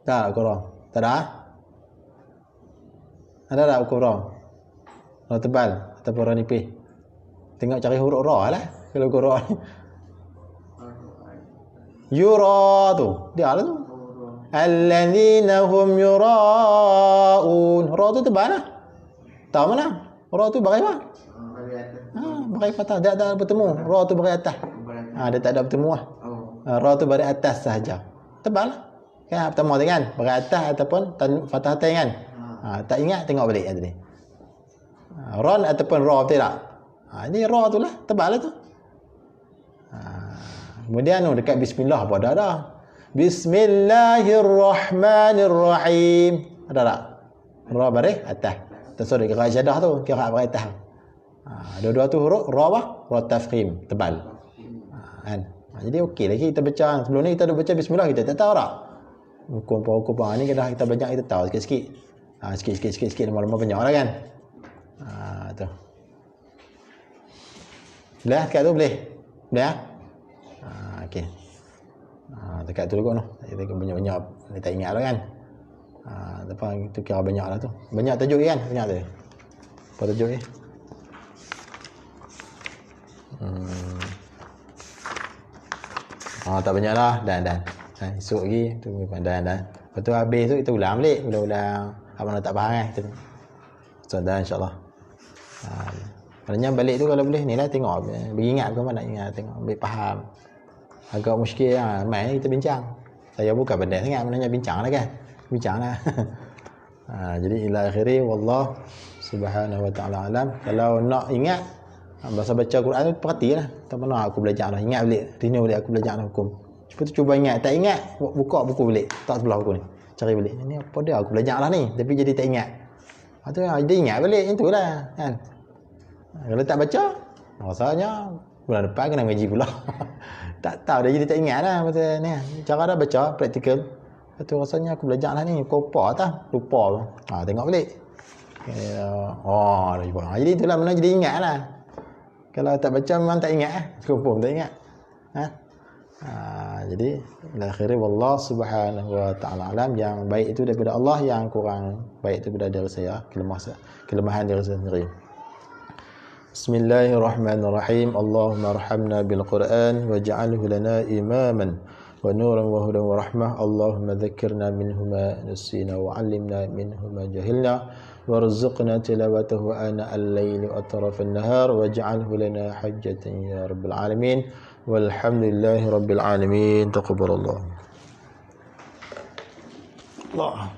Tak hukum ra. Tak ada? Ada tak hukum ra? Ra tebal ataupun ra nipis? Tengok cari huruf ra lah. Kalau hukum ra ni. Yura tu. Dia lah tu. Alladzina hum yura'un. Ra tu tebal lah. Tahu mana? Ra tu baris apa? Baris fathah. Dia tak bertemu. Ra tu baris atas. Dia tak ada bertemu lah. Ra tu baris atas sahaja. Tebal lah. Kan pertama tu kan? Baris atas ataupun fathah atas kan? Tak ingat tengok balik tadi. Ron ataupun ra betul tak? Ini ra tu lah. Tebal lah tu. Kemudian dekat bismillah apa ada. Bismillahirrahmanirrahim. Ada tak? Ra baris atas. Sorry, kira jadah tu, kira baris atas. Dua-dua tu huruf ra apa? Ra tafkhim, tebal. Kan? Jadi okey lagi kita baca. Sebelum ni kita dah baca bismillah, kita tak tahu tak? Hukum ni kita belajar kita tahu sikit-sikit. Sikit-sikit lama-lama banyaklah kan. Tu. Boleh dekat tu boleh. Boleh okey. Dekat tu juga noh. Kita banyak-banyak ni tak ingat lah kan. Lepas itu kira banyak lah tu. Banyak tajuk kan? Banyak tu. Apa tajuk ni? Tak banyak lah. Dan. Esok lagi tu dan. Lepas tu habis tu kita ulang balik. Ulang apa nak tak faham kan? So dan insyaAllah. Maknanya balik tu kalau boleh ni lah tengok. Beringat ke mana nak ingat tengok. Ambil faham. agak muskil lah. Mai kita bincang. Saya bukan pandai sangat menanya bincang lah kan. Bincang lah. Jadi ila akhiri wallah subhanahu wa ta'ala alam. Kalau nak ingat bahasa baca Quran tu perhatilah. Tak pernah aku belajar dah. Ingat balik. Renew balik aku belajar dah hukum. Lepas tu cuba ingat. Tak ingat, buka buku balik. Tak sebelah buku ni. Cari balik. Ini apa dia aku belajar lah ni. Tapi jadi tak ingat. Lepas tu dia ingat balik. Itu lah. Kan? Kalau tak baca, rasanya bulan depan kena ngaji pula. Tak tahu dah jadi tak ingat lah. Betul ni. Cara dah baca, praktikal. Lepas tu rasanya aku belajar lah ni. Kau apa tak? Lupa. Tengok balik. Dah jumpa. Jadi itulah mana jadi ingat lah. Kalau tak baca memang tak ingat. Confirm tak ingat. Jadi ila akhiri wallah subhanahu wa ta'ala alam. Yang baik itu daripada Allah, yang kurang baik itu daripada diri saya, kelemahan diri saya sendiri. Bismillahirrahmanirrahim. Allahumma arhamna bil Quran waj'alhu lana imaman wa nuran wa hudan wa rahmah. Allahumma dhakkirna minhu ma nasina wa 'allimna minhu ma jahilna warzuqna tilawatahu ana al-laili wa atraf an-nahar waj'alhu lana hujjatan ya rabbal alamin. Walhamdulillahi rabbil alamin. Taqabbalallah. Allah.